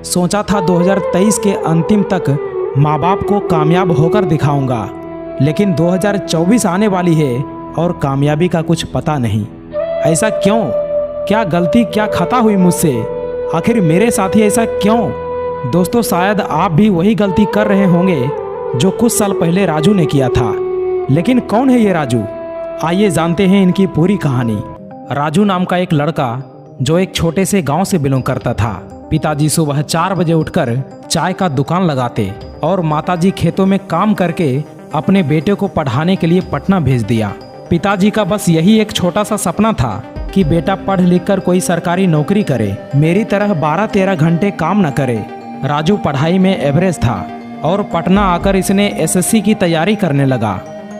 सोचा था 2023 के अंतिम तक माँ बाप को कामयाब होकर दिखाऊंगा, लेकिन 2024 आने वाली है और कामयाबी का कुछ पता नहीं। ऐसा क्यों? क्या गलती, क्या खता हुई मुझसे? आखिर मेरे साथ ही ऐसा क्यों? दोस्तों, शायद आप भी वही गलती कर रहे होंगे जो कुछ साल पहले राजू ने किया था। लेकिन कौन है ये राजू? आइए जानते हैं इनकी पूरी कहानी। राजू नाम का एक लड़का जो एक छोटे से गांव से बिलोंग करता था। पिताजी सुबह 4 बजे उठकर चाय का दुकान लगाते और माताजी खेतों में काम करके अपने बेटे को पढ़ाने के लिए पटना भेज दिया। पिताजी का बस यही एक छोटा सा सपना था कि बेटा पढ़ लिख कर कोई सरकारी नौकरी करे, मेरी तरह 12-13 घंटे काम न करे। राजू पढ़ाई में एवरेज था और पटना आकर इसने एसएससी की तैयारी करने लगा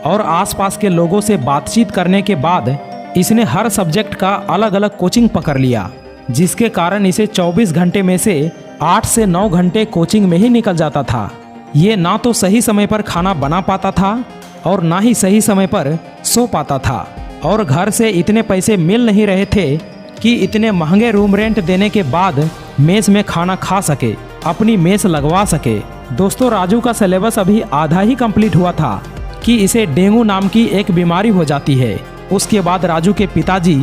और आसपास के लोगों से बातचीत करने के बाद इसने हर सब्जेक्ट का अलग अलग कोचिंग पकड़ लिया, जिसके कारण इसे 24 घंटे में से 8 से 9 घंटे कोचिंग में ही निकल जाता था। ये ना तो सही समय पर खाना बना पाता था और ना ही सही समय पर सो पाता था, और घर से इतने पैसे मिल नहीं रहे थे कि इतने महंगे रूम रेंट देने के बाद मेस में खाना खा सके, अपनी मेस लगवा सके। दोस्तों, राजू का सिलेबस अभी आधा ही कंप्लीट हुआ था कि इसे डेंगू नाम की एक बीमारी हो जाती है। उसके बाद राजू के पिताजी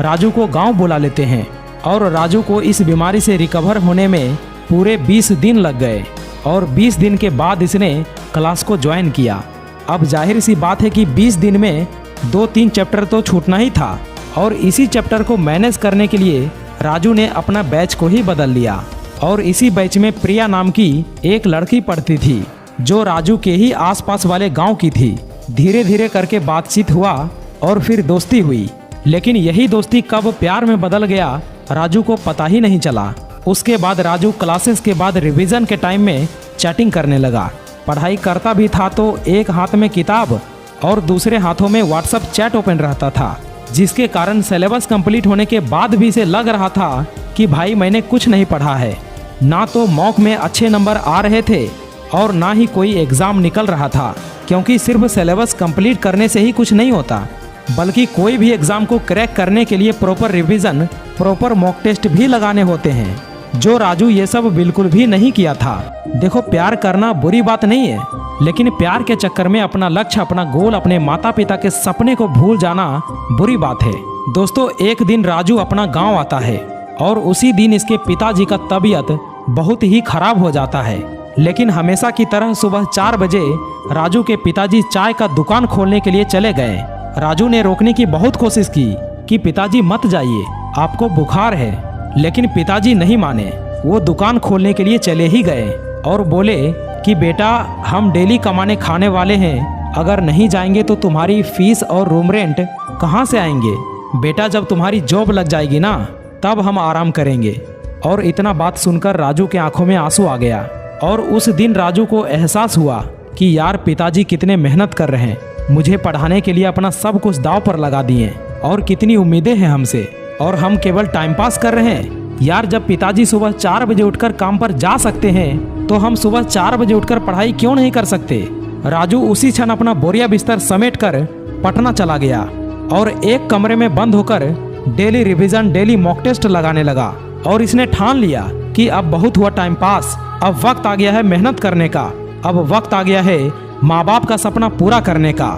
राजू को गांव बुला लेते हैं और राजू को इस बीमारी से रिकवर होने में पूरे 20 दिन लग गए और 20 दिन के बाद इसने क्लास को ज्वाइन किया। अब जाहिर सी बात है कि 20 दिन में 2-3 चैप्टर तो छूटना ही था, और इसी चैप्टर को मैनेज करने के लिए राजू ने अपना बैच को ही बदल लिया। और इसी बैच में प्रिया नाम की एक लड़की पढ़ती थी जो राजू के ही आसपास वाले गांव की थी। धीरे धीरे करके बातचीत हुआ और फिर दोस्ती हुई, लेकिन यही दोस्ती कब प्यार में बदल गया राजू को पता ही नहीं चला। उसके बाद राजू क्लासेस के बाद रिवीजन के टाइम में चैटिंग करने लगा। पढ़ाई करता भी था तो एक हाथ में किताब और दूसरे हाथों में व्हाट्सएप चैट ओपन रहता था, जिसके कारण सिलेबस कंप्लीट होने के बाद भी इसे लग रहा था कि भाई मैंने कुछ नहीं पढ़ा है। ना तो मॉक में अच्छे नंबर आ रहे थे और ना ही कोई एग्ज़ाम निकल रहा था, क्योंकि सिर्फ सिलेबस कंप्लीट करने से ही कुछ नहीं होता, बल्कि कोई भी एग्ज़ाम को क्रैक करने के लिए proper revision, proper mock test भी लगाने होते हैं, जो राजू ये सब बिल्कुल भी नहीं किया था। देखो, प्यार करना बुरी बात नहीं है, लेकिन प्यार के चक्कर में अपना लक्ष्य, अपना गोल, अपने माता पिता के सपने को भूल जाना बुरी बात है। दोस्तों, एक दिन राजू अपना गांव आता है और उसी दिन इसके पिताजी का तबीयत बहुत ही खराब हो जाता है। लेकिन हमेशा की तरह सुबह 4 बजे राजू के पिताजी चाय का दुकान खोलने के लिए चले गए। राजू ने रोकने की बहुत कोशिश की कि पिताजी मत जाइए, आपको बुखार है, लेकिन पिताजी नहीं माने। वो दुकान खोलने के लिए चले ही गए और बोले कि बेटा, हम डेली कमाने खाने वाले हैं, अगर नहीं जाएंगे तो तुम्हारी फीस और रूम रेंट कहाँ से आएंगे? बेटा, जब तुम्हारी जॉब लग जाएगी ना, तब हम आराम करेंगे। और इतना बात सुनकर राजू के आंखों में आंसू आ गया और उस दिन राजू को एहसास हुआ कि यार, पिताजी कितने मेहनत कर रहे हैं, मुझे पढ़ाने के लिए अपना सब कुछ दांव पर लगा दिए और कितनी उम्मीदें हैं हमसे, और हम केवल टाइम पास कर रहे हैं। यार, जब पिताजी सुबह 4 बजे उठकर काम पर जा सकते हैं तो हम सुबह 4 बजे उठकर पढ़ाई क्यों नहीं कर सकते? राजू उसी क्षण अपना बोरिया बिस्तर समेट कर पटना चला गया और एक कमरे में बंद होकर daily revision, daily mock test लगाने लगा। और इसने ठान लिया कि अब बहुत हुआ टाइम पास, अब वक्त आ गया है मेहनत करने का, अब वक्त आ गया है माँ बाप का सपना पूरा करने का।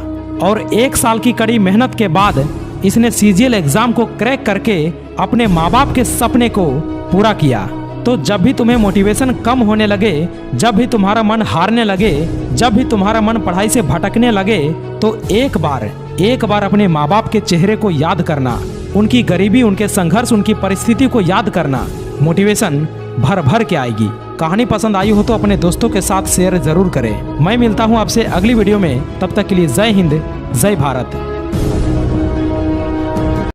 और 1 साल की कड़ी मेहनत के बाद इसने सीजीएल एग्जाम को क्रैक करके अपने माँ बाप के सपने को पूरा किया। तो जब भी तुम्हें मोटिवेशन कम होने लगे, जब भी तुम्हारा मन हारने लगे, जब भी तुम्हारा मन पढ़ाई से भटकने लगे, तो एक बार अपने माँ बाप के चेहरे को याद करना, उनकी गरीबी, उनके संघर्ष, उनकी परिस्थिति को याद करना। मोटिवेशन भर भर के आएगी। कहानी पसंद आई हो तो अपने दोस्तों के साथ शेयर जरूर करें। मैं मिलता हूं आपसे अगली वीडियो में, तब तक के लिए जय हिंद, जय भारत।